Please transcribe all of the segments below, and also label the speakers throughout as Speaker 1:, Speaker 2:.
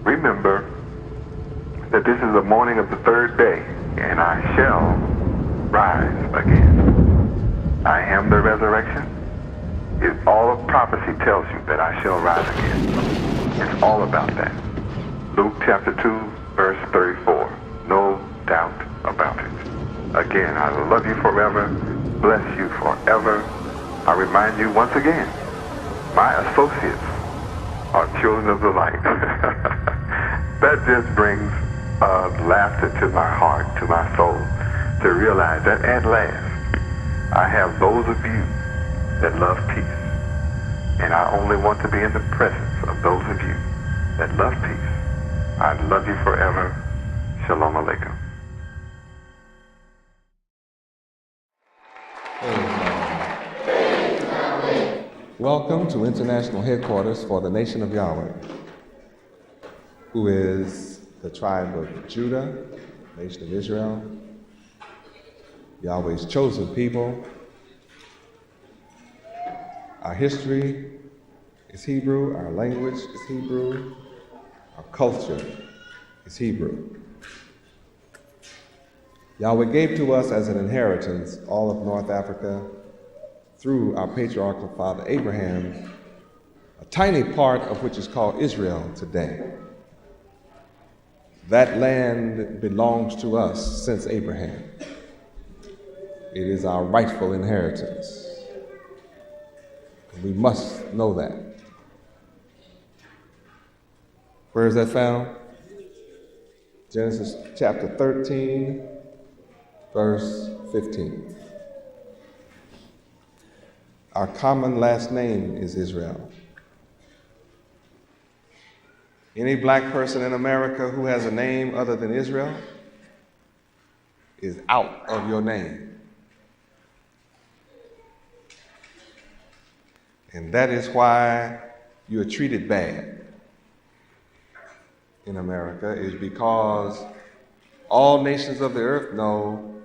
Speaker 1: Remember that this is the morning of the third day, and I shall rise again. I am the resurrection. All of prophecy tells you that I shall rise again. It's all about that. Luke chapter 2, verse 34. No doubt about it. Again, I love you forever, bless you forever. I remind you once again, my associates are children of the light. That just brings laughter to my heart, to my soul, to realize that at last I have those of you that love peace. And I only want to be in the presence of those of you that love peace. I love you forever. Shalom Aleichem.
Speaker 2: Welcome to International Headquarters for the Nation of Yahweh, who is the tribe of Judah, nation of Israel, Yahweh's chosen people. Our history is Hebrew, our language is Hebrew, our culture is Hebrew. Yahweh gave to us as an inheritance all of North Africa through our patriarchal father Abraham, a tiny part of which is called Israel today. That land belongs to us since Abraham. It is our rightful inheritance. We must know that. Where is that found? Genesis chapter 13, verse 15. Our common last name is Israel. Any black person in America who has a name other than Israel is out of your name. And that is why you are treated bad in America, is because all nations of the earth know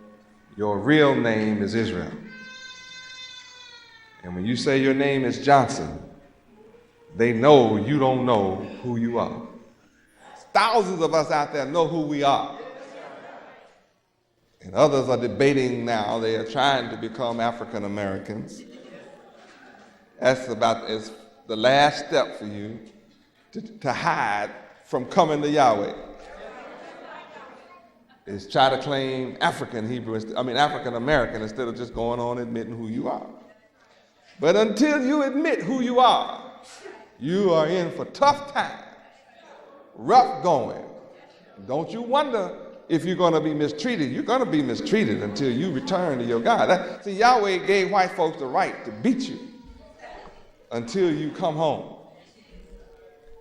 Speaker 2: your real name is Israel. And when you say your name is Johnson, they know you don't know who you are. Thousands of us out there know who we are. And others are debating now, they are trying to become African Americans. That's about as the last step for you to hide from coming to Yahweh. Is try to claim African American instead of just going on admitting who you are. But until you admit who you are in for tough times, rough going. Don't you wonder if you're going to be mistreated. You're going to be mistreated until you return to your God. See, Yahweh gave white folks the right to beat you until you come home.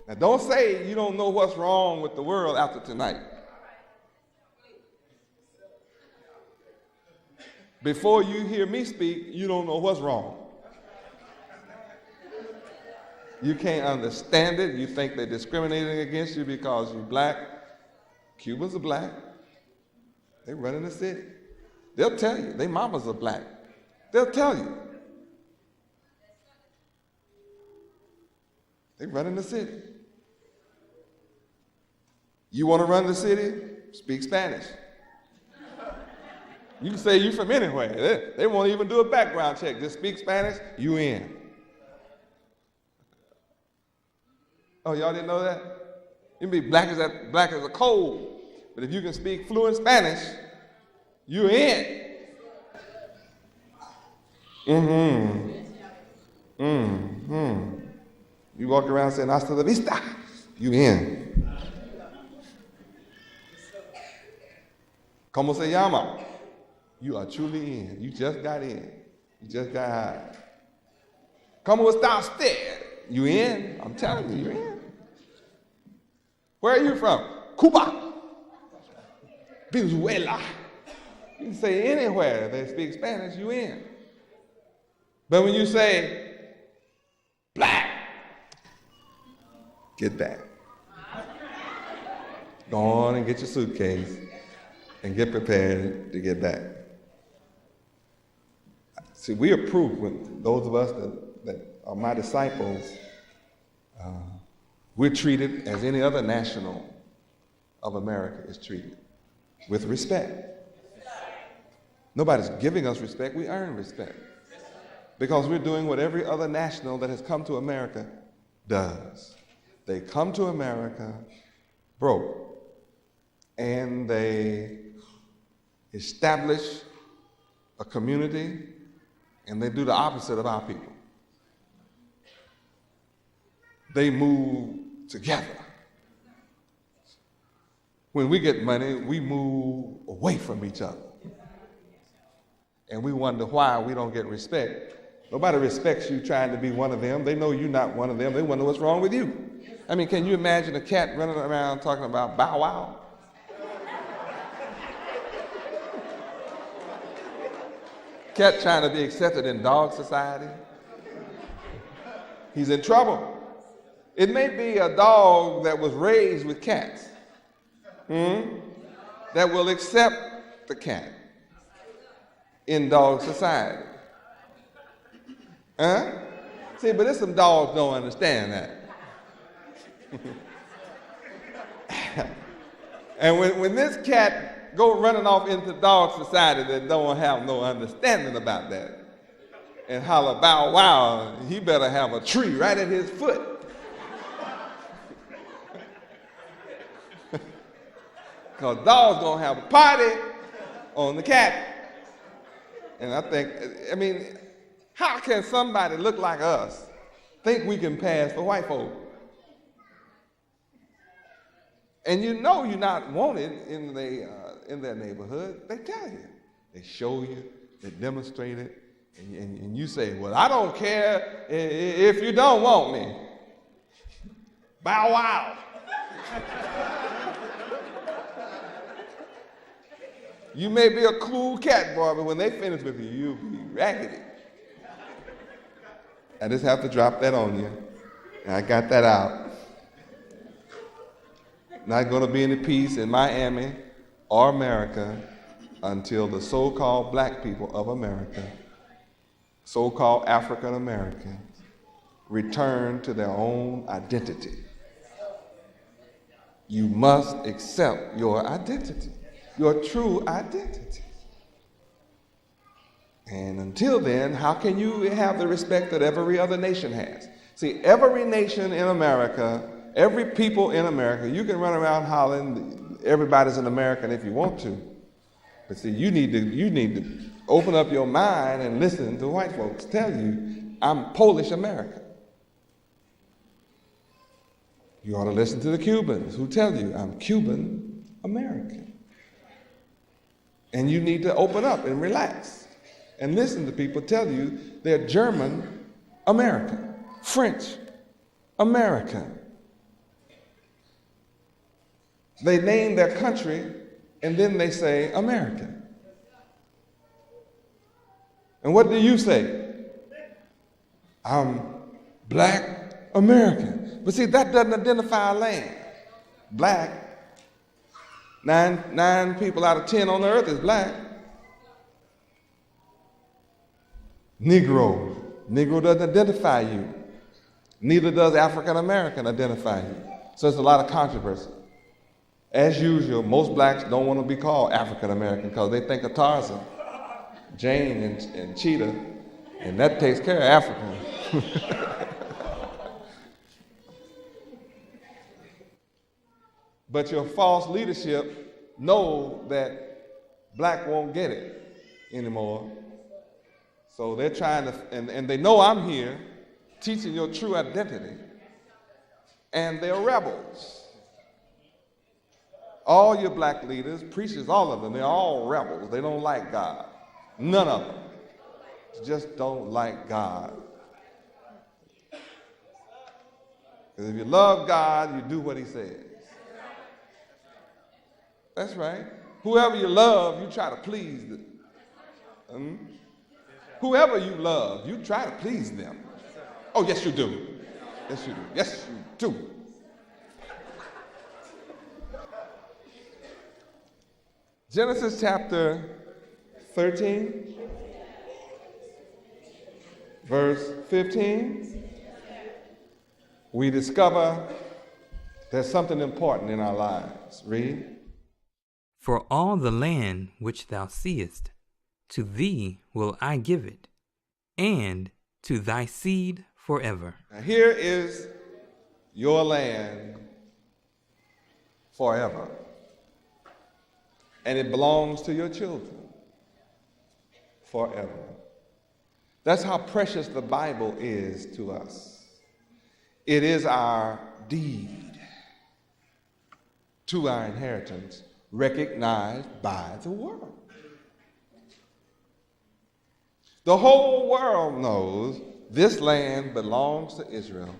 Speaker 2: Now, don't say you don't know what's wrong with the world after tonight. Before you hear me speak, you don't know what's wrong. You can't understand it. You think they're discriminating against you because you're black. Cubans are black. They run in the city. They'll tell you. Their mamas are black. They'll tell you. They run in the city. You want to run the city? Speak Spanish. You can say you're from anywhere. They won't even do a background check. Just speak Spanish, you in. Oh, y'all didn't know that? You can be black as a coal, but if you can speak fluent Spanish, you're in. You walk around saying hasta la vista, you in. ¿Cómo se llama? You are truly in. You just got in. You just got hired. ¿Cómo está usted? You in? I'm telling you, you're in. Where are you from? Cuba. Venezuela. You can say anywhere they speak Spanish, you in. But when you say black, get back. Go on and get your suitcase and get prepared to get back. See, we are proof, when those of us that are my disciples, We're treated as any other national of America is treated, with respect. Nobody's giving us respect. We earn respect because we're doing what every other national that has come to America does. They come to America broke, and they establish a community, and they do the opposite of our people. They move together. When we get money, we move away from each other. And we wonder why we don't get respect. Nobody respects you trying to be one of them. They know you're not one of them. They wonder what's wrong with you. I mean, can you imagine a cat running around talking about bow wow? Cat trying to be accepted in dog society. He's in trouble. It may be a dog that was raised with cats that will accept the cat in dog society. See, but there's some dogs don't understand that. And when this cat go running off into dog society that don't have no understanding about that and holler bow wow, he better have a tree right at his foot. Because dogs gonna have a party on the cat. And I mean, how can somebody look like us think we can pass for white folk? And you know you're not wanted in their neighborhood. They tell you. They show you. They demonstrate it. And you say, well, I don't care if you don't want me. Bow wow. You may be a cool cat boy, but when they finish with you, you'll be raggedy. I just have to drop that on you. And I got that out. Not going to be any peace in Miami or America until the so-called black people of America, so-called African Americans, return to their own identity. You must accept your identity, your true identity. And until then, how can you have the respect that every other nation has? See, every nation in America, every people in America, you can run around hollering, everybody's an American if you want to. But see, you need to open up your mind and listen to white folks tell you, I'm Polish American. You ought to listen to the Cubans who tell you, I'm Cuban American. And you need to open up and relax and listen to people tell you they're German American, French American. They name their country and then they say American. And what do you say? I'm black American. But see, that doesn't identify a land. Black. Nine people out of 10 on the earth is black. Negro. Negro doesn't identify you. Neither does African American identify you. So there's a lot of controversy. As usual, most blacks don't want to be called African American because they think of Tarzan, Jane, and Cheetah, and that takes care of African. But your false leadership know that black won't get it anymore. So they're trying to, and they know I'm here teaching your true identity. And they're rebels. All your black leaders, preachers, all of them, they're all rebels. They don't like God. None of them. Just don't like God. Because if you love God, you do what he says. That's right. Whoever you love, you try to please them. Whoever you love, you try to please them. Oh, yes, you do. Yes, you do. Yes, you do. Genesis chapter 13, verse 15, we discover There's something important in our lives. Read.
Speaker 3: For all the land which thou seest, to thee will I give it, and to thy seed forever.
Speaker 2: Now here is your land forever. And it belongs to your children forever. That's how precious the Bible is to us. It is our deed to our inheritance, recognized by the world. The whole world knows this land belongs to Israel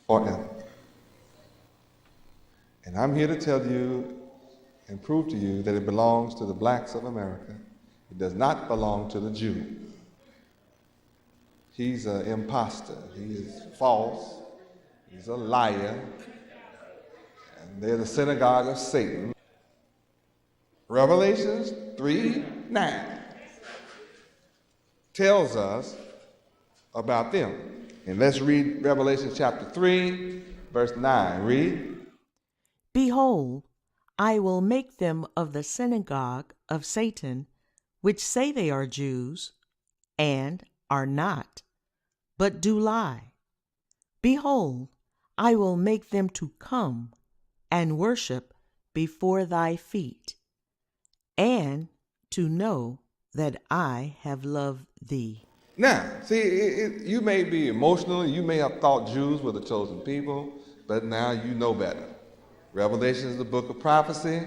Speaker 2: forever. And I'm here to tell you and prove to you that it belongs to the blacks of America. It does not belong to the Jew. He's an imposter. He is false. He's a liar. And they're the synagogue of Satan. Revelations 3:9 tells us about them. And let's read Revelation chapter 3, verse 9. Read.
Speaker 4: Behold, I will make them of the synagogue of Satan, which say they are Jews, and are not, but do lie. Behold, I will make them to come and worship before thy feet, and to know that I have loved thee.
Speaker 2: Now, see, you may be emotional, you may have thought Jews were the chosen people, but now you know better. Revelation is the book of prophecy.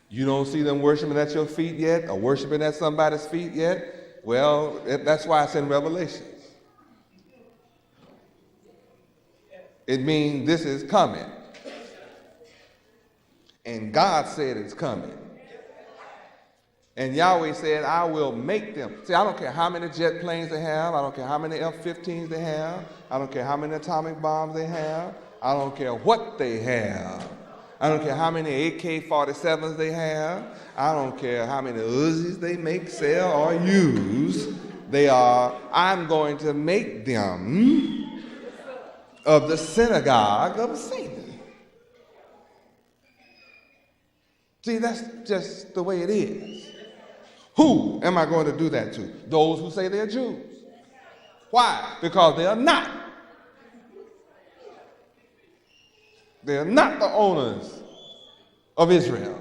Speaker 2: You don't see them worshiping at your feet yet, or worshiping at somebody's feet yet. Well, that's why it's in Revelations. It means this is coming. And God said it's coming. And Yahweh said, I will make them. See, I don't care how many jet planes they have. I don't care how many F-15s they have. I don't care how many atomic bombs they have. I don't care what they have. I don't care how many AK-47s they have. I don't care how many Uzis they make, sell, or use. I'm going to make them of the synagogue of Satan. See, that's just the way it is. Who am I going to do that to? Those who say they're Jews. Why? Because they are not. They are not the owners of Israel.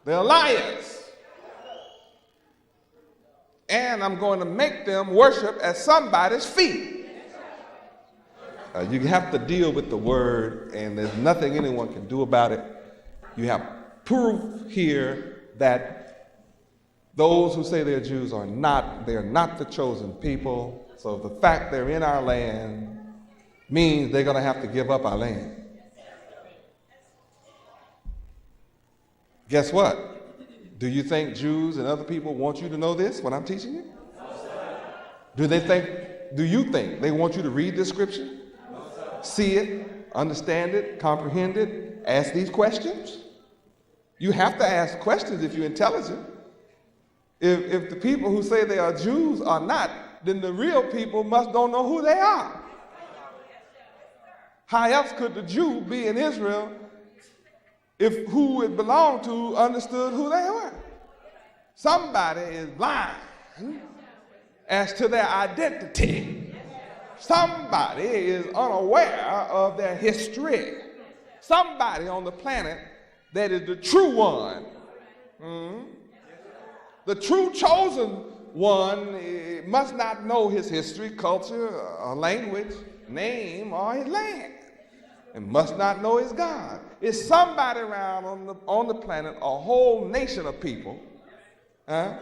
Speaker 2: They are liars. And I'm going to make them worship at somebody's feet. You have to deal with the word, and there's nothing anyone can do about it. You have proof here that those who say they're Jews they're not the chosen people. So the fact they're in our land means they're going to have to give up our land. Guess what? Do you think Jews and other people want you to know this, what I'm teaching you? Do you think they want you to read this scripture? See it, understand it, comprehend it, ask these questions? You have to ask questions if you're intelligent. If the people who say they are Jews are not, then the real people don't know who they are. How else could the Jew be in Israel if who it belonged to understood who they were? Somebody is blind as to their identity. Somebody is unaware of their history. Somebody on the planet that is the true one. The true chosen one must not know his history, culture, or language, name, or his land. And must not know his God. It's somebody around on the planet, a whole nation of people, that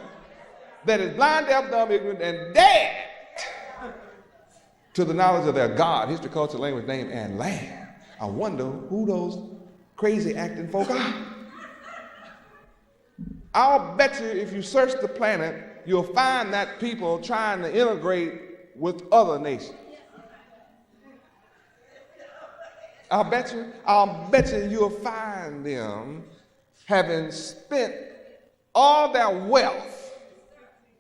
Speaker 2: is blind, deaf, dumb, ignorant, and dead to the knowledge of their God, history, culture, language, name, and land. I wonder who those crazy acting folk are. I'll bet you if you search the planet, you'll find that people trying to integrate with other nations. I'll bet you you'll find them having spent all their wealth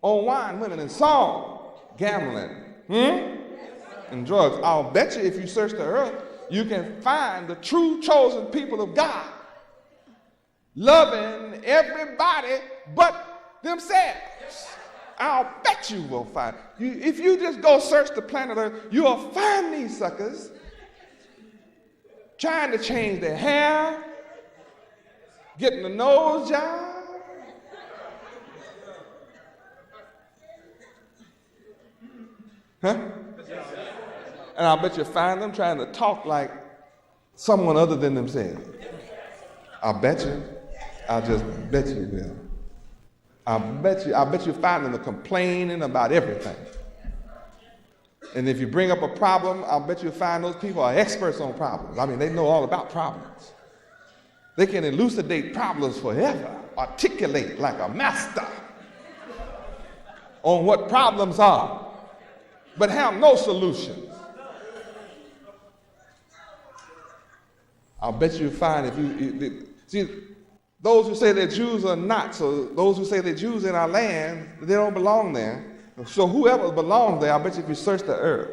Speaker 2: on wine, women, and song, gambling, and drugs. I'll bet you if you search the earth, you can find the true chosen people of God loving everybody but themselves. I'll bet you will find. If you just go search the planet Earth, you'll find these suckers trying to change their hair, getting a nose job, and I'll bet you find them trying to talk like someone other than themselves. I'll bet you. I'll just bet you will. I bet you find them complaining about everything. And if you bring up a problem, I'll bet you find those people are experts on problems. I mean, they know all about problems. They can elucidate problems forever, articulate like a master on what problems are, but have no solutions. I'll bet you find if you see, those who say that Jews are not, so those who say that Jews in our land, they don't belong there. So whoever belongs there, I bet you if you search the earth,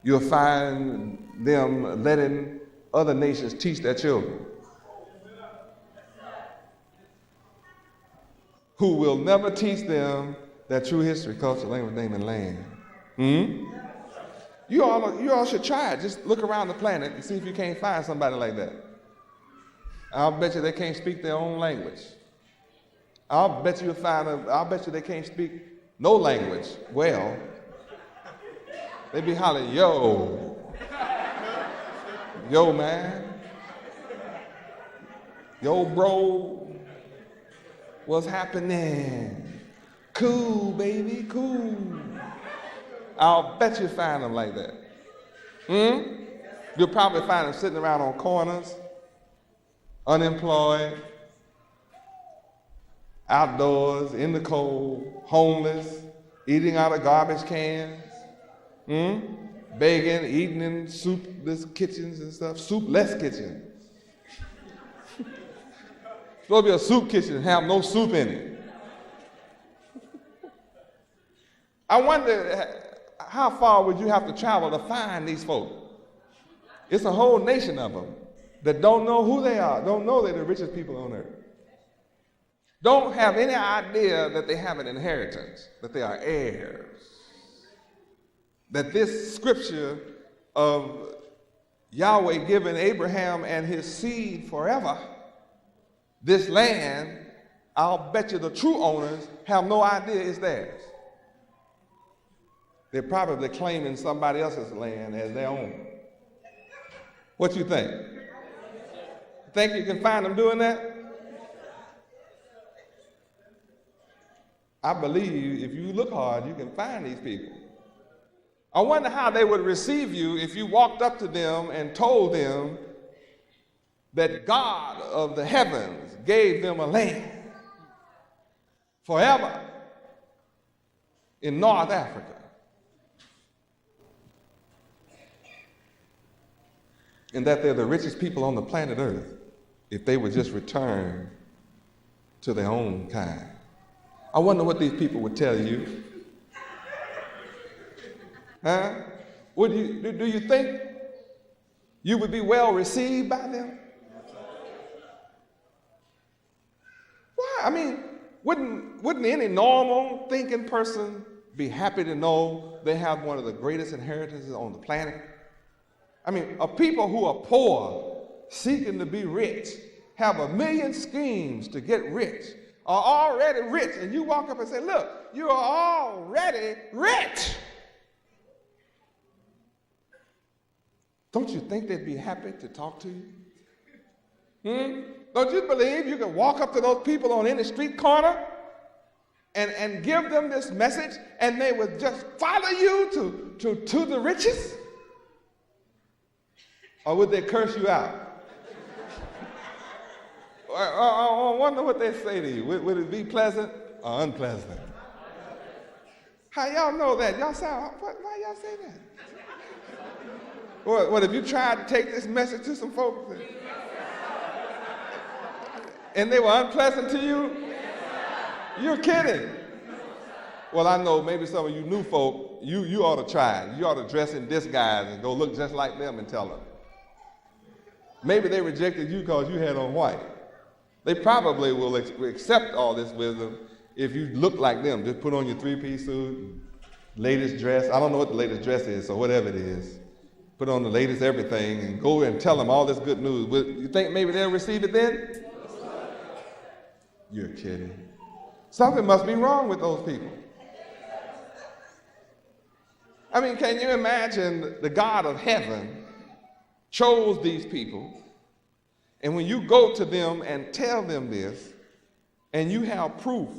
Speaker 2: you'll find them letting other nations teach their children, who will never teach them their true history, culture, language, name, and land. You all should try it. Just look around the planet and see if you can't find somebody like that. I'll bet you they can't speak their own language. I'll bet you they can't speak no language well. They be hollering, yo, man, yo, bro, what's happening? Cool, baby, cool. I'll bet you find them like that. You'll probably find them sitting around on corners, unemployed, outdoors, in the cold, homeless, eating out of garbage cans, begging, eating in soupless kitchens and stuff, soupless kitchens. Supposed to be a soup kitchen and have no soup in it. I wonder how far would you have to travel to find these folks? It's a whole nation of them that don't know who they are, don't know they're the richest people on earth, don't have any idea that they have an inheritance, that they are heirs, that this scripture of Yahweh giving Abraham and his seed forever this land, I'll bet you the true owners have no idea it's theirs. They're probably claiming somebody else's land as their own. What you think? Think you can find them doing that? I believe if you look hard, you can find these people. I wonder how they would receive you if you walked up to them and told them that God of the heavens gave them a land forever in North Africa. And that they're the richest people on the planet Earth if they would just return to their own kind. I wonder what these people would tell you. Huh? Do you think you would be well received by them? Why? I mean, wouldn't any normal thinking person be happy to know they have one of the greatest inheritances on the planet? I mean, a people who are poor, seeking to be rich, have a million schemes to get rich, are already rich, and you walk up and say, look, you are already rich. Don't you think they'd be happy to talk to you? Don't you believe you can walk up to those people on any street corner and give them this message and they would just follow you to the riches? Or would they curse you out? I wonder what they say to you. Would it be pleasant or unpleasant? How y'all know that? Y'all sound, why y'all say that? What if you tried to take this message to some folks and they were unpleasant to you? You're kidding. Well, I know maybe some of you new folk, you ought to try it. You ought to dress in disguise and go look just like them and tell them. Maybe they rejected you because you had on white. They probably will accept all this wisdom if you look like them. Just put on your three-piece suit, latest dress. I don't know what the latest dress is, so whatever it is. Put on the latest everything and go and tell them all this good news. You think maybe they'll receive it then? You're kidding. Something must be wrong with those people. I mean, can you imagine the God of heaven chose these people, and when you go to them and tell them this, and you have proof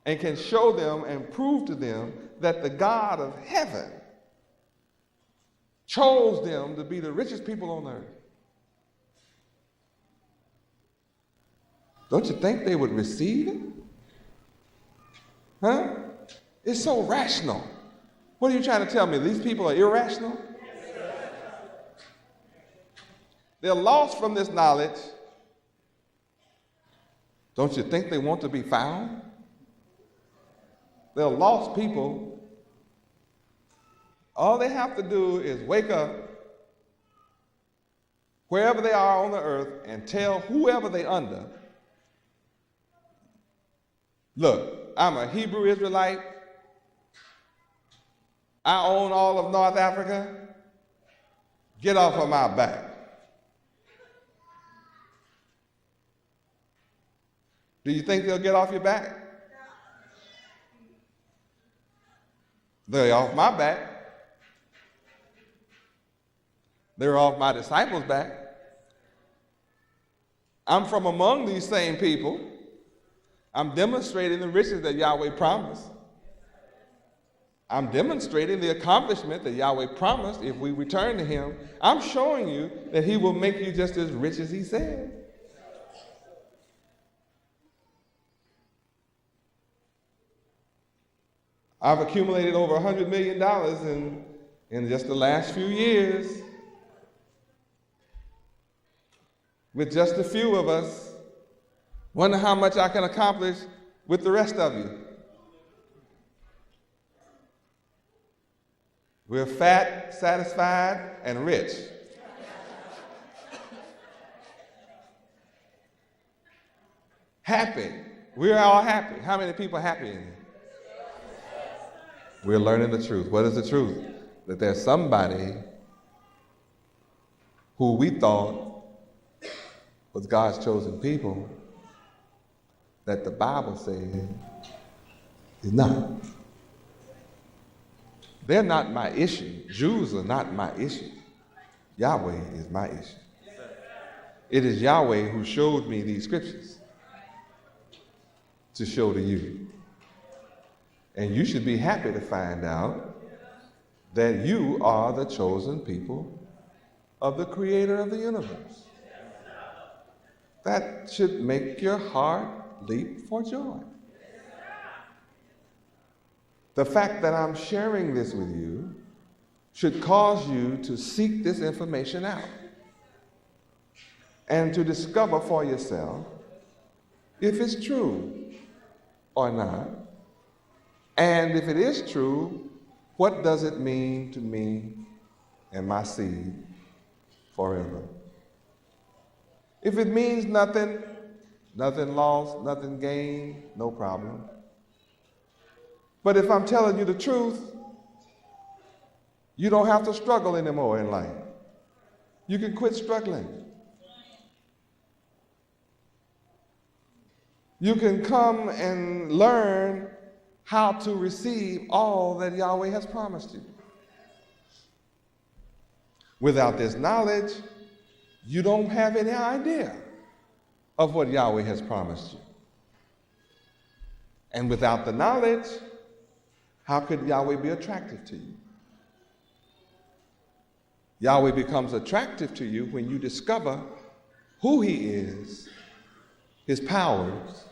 Speaker 2: and can show them and prove to them that the God of heaven chose them to be the richest people on earth, don't you think they would receive it? Huh? It's so rational. What are you trying to tell me? These people are irrational? They're lost from this knowledge. Don't you think they want to be found? They're lost people. All they have to do is wake up wherever they are on the earth and tell whoever they're under, look, I'm a Hebrew Israelite. I own all of North Africa. Get off of my back. Do you think they'll get off your back? They're off my back. They're off my disciples' back. I'm from among these same people. I'm demonstrating the riches that Yahweh promised. I'm demonstrating the accomplishment that Yahweh promised if we return to him. I'm showing you that he will make you just as rich as he said. I've accumulated over $100 million in just the last few years with just a few of us. Wonder how much I can accomplish with the rest of you. We're fat, satisfied, and rich. Happy. We're all happy. How many people are happy in here? We're learning the truth. What is the truth? That there's somebody who we thought was God's chosen people that the Bible says is not. They're not my issue. Jews are not my issue. Yahweh is my issue. It is Yahweh who showed me these scriptures to show to you. And you should be happy to find out that you are the chosen people of the Creator of the universe. That should make your heart leap for joy. The fact that I'm sharing this with you should cause you to seek this information out and to discover for yourself if it's true or not. And if it is true, what does it mean to me and my seed forever? If it means nothing, nothing lost, nothing gained, no problem. But if I'm telling you the truth, you don't have to struggle anymore in life. You can quit struggling. You can come and learn how to receive all that Yahweh has promised you. Without this knowledge, you don't have any idea of what Yahweh has promised you. And without the knowledge, how could Yahweh be attractive to you? Yahweh becomes attractive to you when you discover who he is, his powers,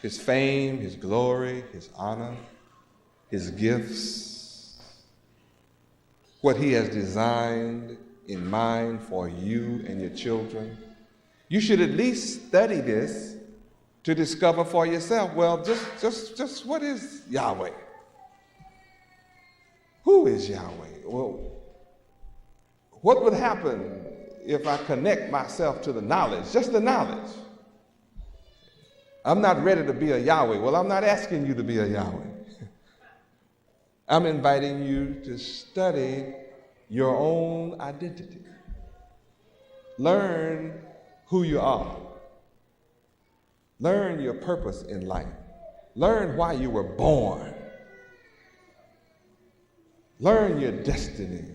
Speaker 2: his fame, his glory, his honor, his gifts, what he has designed in mind for you and your children. You should at least study this to discover for yourself, well, just what is Yahweh? Who is Yahweh? Well, what would happen if I connect myself to the knowledge, just the knowledge. I'm not ready to be a Yahweh. Well, I'm not asking you to be a Yahweh. I'm inviting you to study your own identity. Learn who you are. Learn your purpose in life. Learn why you were born. Learn your destiny.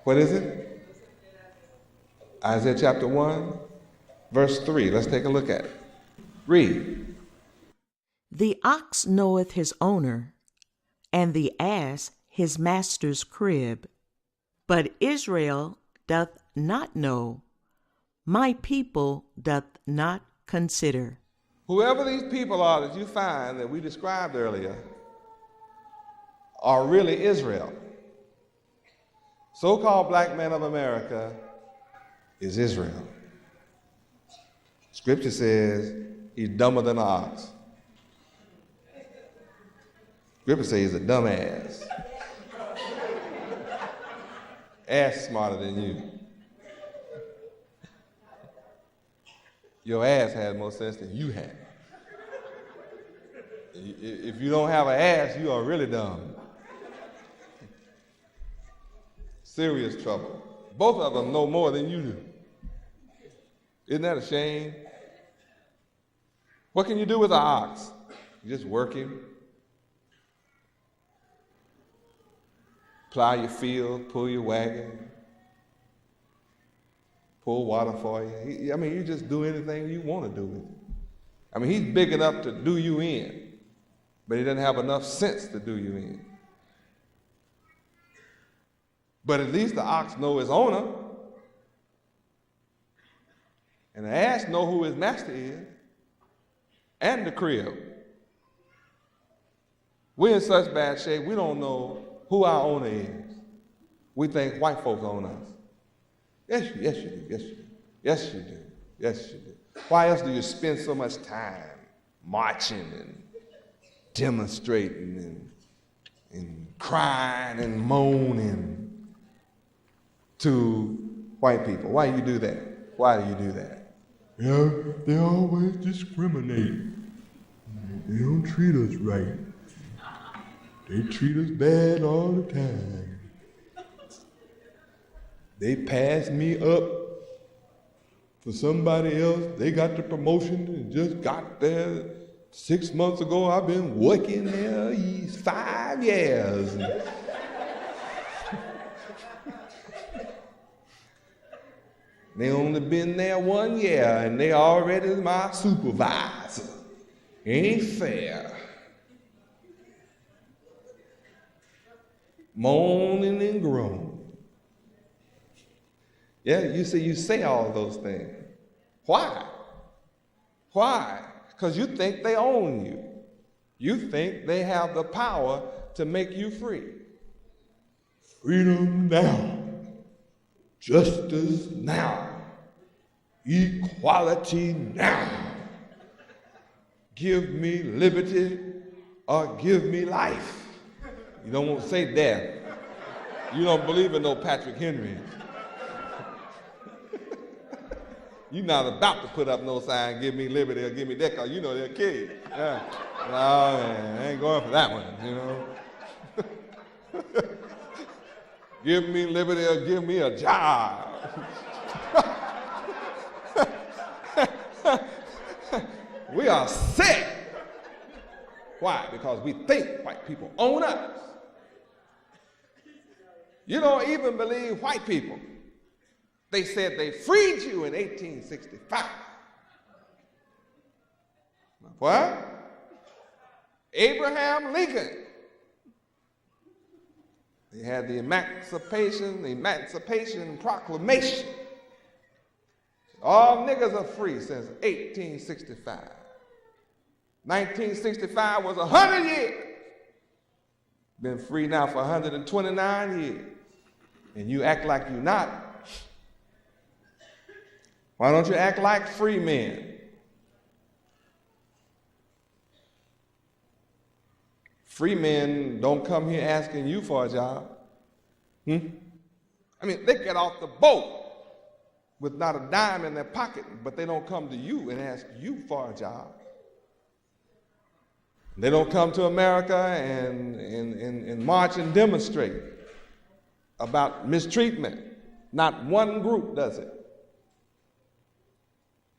Speaker 2: What is it? Isaiah chapter 1, verse 3. Let's take a look at it. Read.
Speaker 4: The ox knoweth his owner, and the ass his master's crib. But Israel doth not know, my people doth not consider.
Speaker 2: Whoever these people are that you find that we described earlier are really Israel. So-called black man of America is Israel. Scripture says he's dumber than an ox. Scripture says he's a dumb ass. Ass smarter than you. Your ass had more sense than you had. If you don't have an ass, you are really dumb. Serious trouble. Both of them know more than you do. Isn't that a shame? What can you do with an ox? You just work him. Plow your field, pull your wagon, pull water for you. You just do anything you want to do with him. He's big enough to do you in, but he doesn't have enough sense to do you in. But at least the ox know his owner, and the ass know who his master is, and the crib. We're in such bad shape, we don't know who our owner is. We think white folks own us. Yes, you do. Yes, you do. Why else do you spend so much time marching and demonstrating and crying and moaning to white people? Why do you do that? Why do you do that?
Speaker 5: Yeah, they always discriminate. They don't treat us right. They treat us bad all the time. They pass me up for somebody else. They got the promotion and just got there 6 months ago. I've been working there 5 years. They only been there 1 year and they already my supervisor. Ain't fair. Moaning and groaning. Yeah, you say all those things. Why? Why? Because you think they own you. You think they have the power to make you free. Freedom now. Justice now. Equality now. Give me liberty or give me life. You don't want to say death. You don't believe in no Patrick Henry. You're not about to put up no sign, give me liberty or give me death, because you know they'll kill you. Yeah. No, man, I ain't going for that one, you know. Give me liberty or give me a job. We are sick. Why? Because we think white people own us. You don't even believe white people. They said they freed you in 1865. What? Abraham Lincoln. They had the Emancipation Proclamation. All niggas are free since 1865. 1965 was 100 years. Been free now for 129 years. And you act like you're not. Why don't you act like free men? Free men don't come here asking you for a job.
Speaker 2: I mean, they get off the boat with not a dime in their pocket, but they don't come to you and ask you for a job. They don't come to America and march and demonstrate about mistreatment. Not one group does it.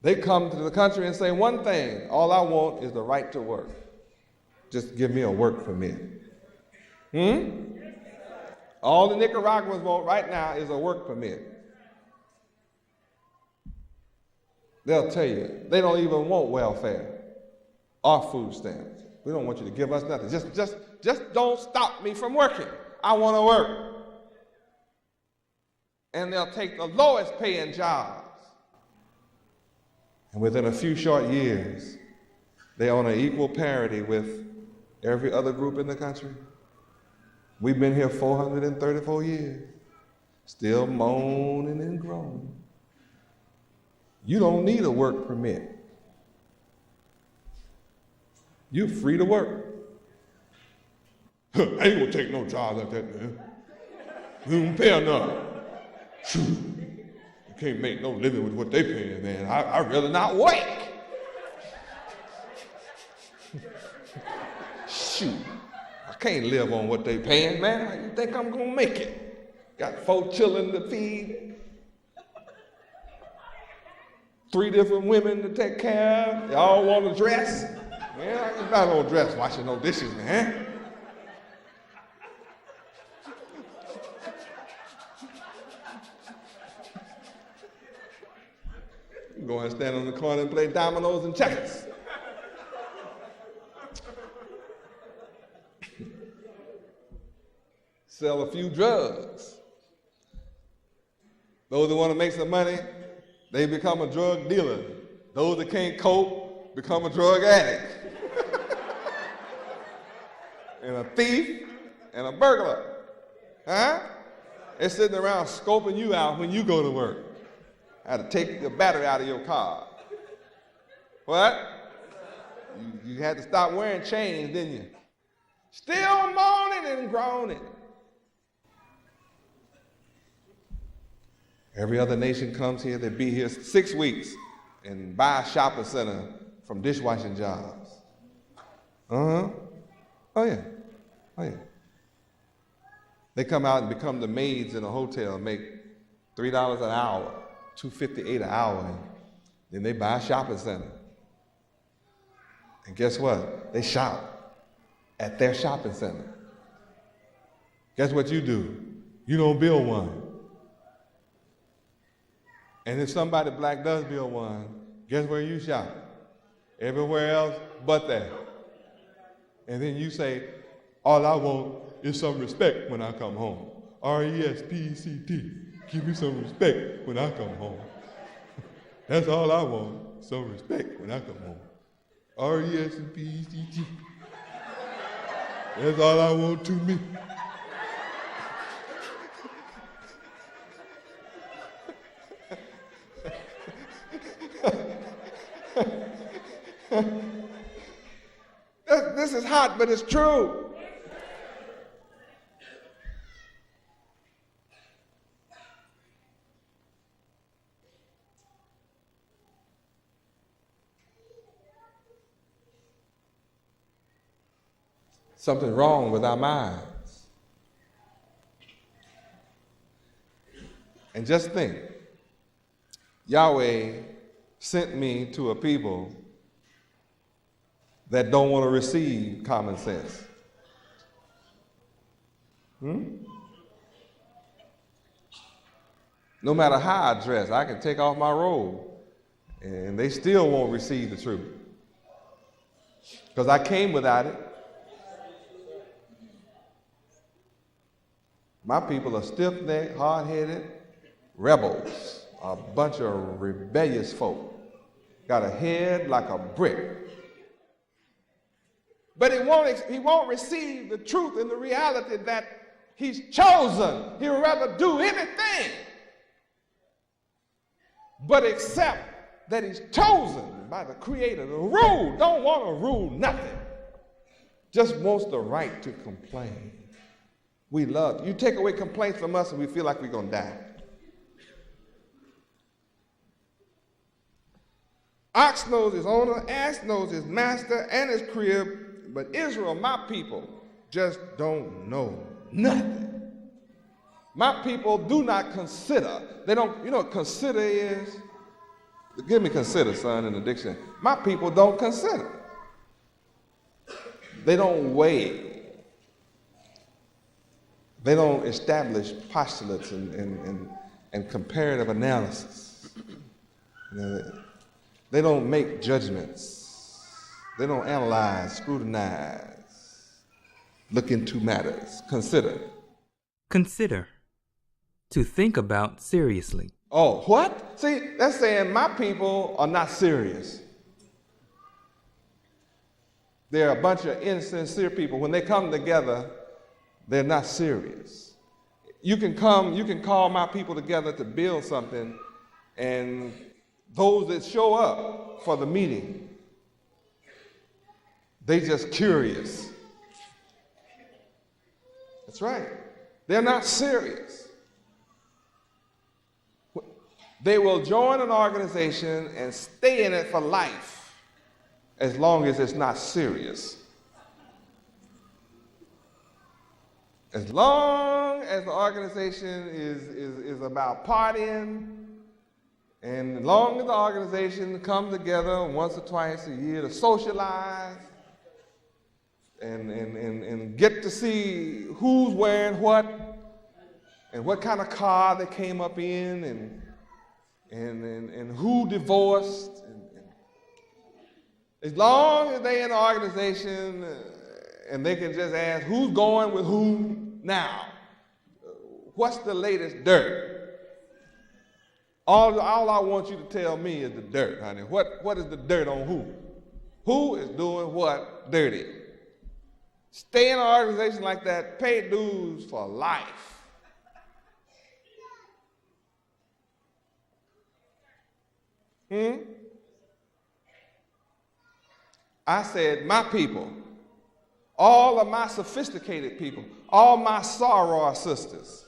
Speaker 2: They come to the country and say one thing: all I want is the right to work. Just give me a work permit. All the Nicaraguans want right now is a work permit. They'll tell you they don't even want welfare or food stamps. We don't want you to give us nothing. Just don't stop me from working. I want to work. And they'll take the lowest paying jobs. And within a few short years, they're on an equal parity with every other group in the country. We've been here 434 years, still moaning and groaning. You don't need a work permit. You're free to work. I ain't gonna take no job like that, man. We don't pay enough. Shoot. You can't make no living with what they paying, man. I'd rather not work. Shoot. I can't live on what they paying, man. How you think I'm gonna make it? Got 4 children to feed, 3 different women to take care of. Y'all want to dress? Man, I'm not gonna dress washing no dishes, man. Go and stand on the corner and play dominoes and checkers. Sell a few drugs. Those that want to make some money, they become a drug dealer. Those that can't cope become a drug addict. And a thief and a burglar. Huh? They're sitting around scoping you out when you go to work. How to take the battery out of your car. What? You had to stop wearing chains, didn't you? Still moaning and groaning. Every other nation comes here, they be here 6 weeks and buy a shopping center from dishwashing jobs. Oh yeah. They come out and become the maids in a hotel and make $3 an hour, $2.58 an hour, and then they buy a shopping center. And guess what? They shop at their shopping center. Guess what you do? You don't build one. And if somebody black does build one, guess where you shop? Everywhere else but that. And then you say, all I want is some respect when I come home. R-E-S-P-E-C-T. Give me some respect when I come home. That's all I want, some respect when I come home. R-E-S-P-E-C-T. That's all I want to me. This is hot, but it's true. Something wrong with our minds. And just think, Yahweh sent me to a people that don't want to receive common sense. No matter how I dress, I can take off my robe and they still won't receive the truth. Because I came without it. My people are stiff-necked, hard-headed rebels, a bunch of rebellious folk. Got a head like a brick. But he won't receive the truth and the reality that he's chosen. He'll rather do anything but accept that he's chosen by the Creator to rule. Don't want to rule nothing. Just wants the right to complain. We love. You take away complaints from us and we feel like we're going to die. Ox knows his owner, ass knows his master and his crib, but Israel, my people, just don't know nothing. My people do not consider. They don't, you know what consider is? Give me consider, son, in the dictionary. My people don't consider. They don't weigh. They don't establish postulates and comparative analysis. You know, they don't make judgments. They don't analyze, scrutinize, look into matters. Consider.
Speaker 3: Consider. To think about seriously.
Speaker 2: Oh, what? See, that's saying my people are not serious. They're a bunch of insincere people. When they come together, they're not serious. You can call my people together to build something, and those that show up for the meeting, they just curious. That's right. They're not serious. They will join an organization and stay in it for life as long as it's not serious. As long as the organization is about partying, and as long as the organization comes together once or twice a year to socialize and get to see who's wearing what and what kind of car they came up in and who divorced. As long as they in the organization and they can just ask who's going with who now, what's the latest dirt? All I want you to tell me is the dirt, honey. What is the dirt on who? Who is doing what dirty? Stay in an organization like that, pay dues for life. I said, my people, all of my sophisticated people, all my soror sisters,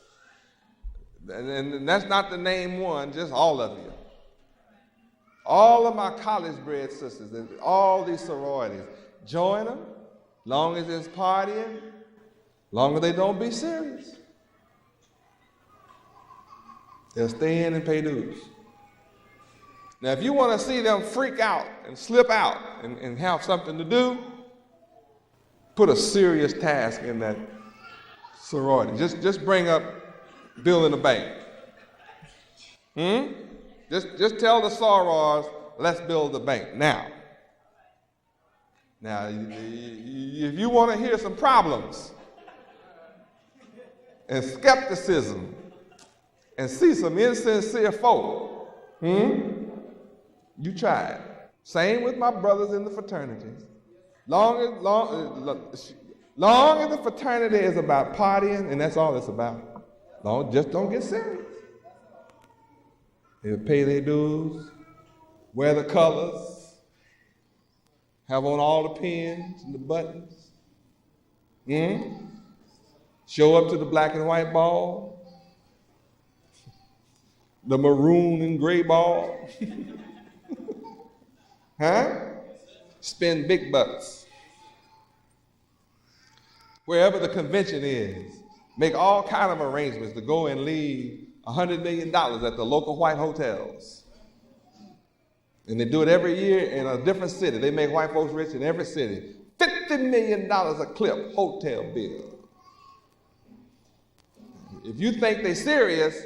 Speaker 2: and that's not the name one, just all of you. All of my college-bred sisters, and all these sororities, join them, long as it's partying, long as they don't be serious. They'll stay in and pay dues. Now, if you want to see them freak out and slip out and have something to do, put a serious task in that sorority. Just bring up building a bank. Just tell the sorors, let's build a bank now. Now, if you want to hear some problems and skepticism and see some insincere folk, you try it. Same with my brothers in the fraternities. Long as the fraternity is about partying, and that's all it's about. Just don't get serious. They'll pay their dues, wear the colors, have on all the pins and the buttons. Show up to the black and white ball, the maroon and gray ball. Spend big bucks. Wherever the convention is, make all kind of arrangements to go and leave $100 million at the local white hotels. And they do it every year in a different city. They make white folks rich in every city. $50 million a clip hotel bill. If you think they're serious,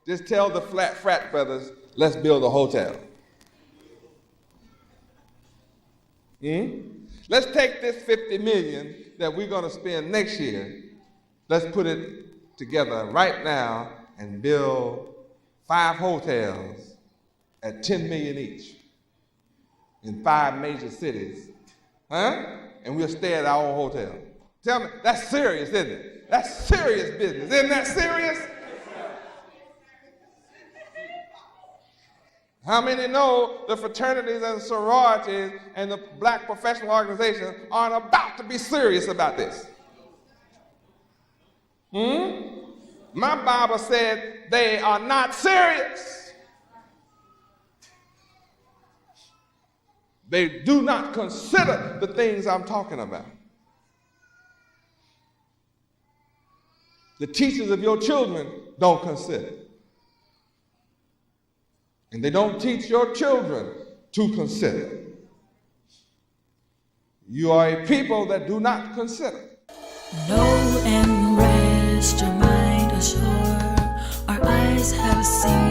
Speaker 2: just tell the frat brothers, let's build a hotel. Let's take this $50 million that we're going to spend next year. Let's put it together right now and build 5 hotels at $10 million each in 5 major cities. And we'll stay at our own hotel. Tell me, that's serious, isn't it? That's serious business. Isn't that serious? How many know the fraternities and sororities and the black professional organizations aren't about to be serious about this? My Bible said they are not serious. They do not consider the things I'm talking about. The teachers of your children don't consider. And they don't teach your children to consider. You are a people that do not consider.
Speaker 6: Know and rest your mind assured. Our eyes have seen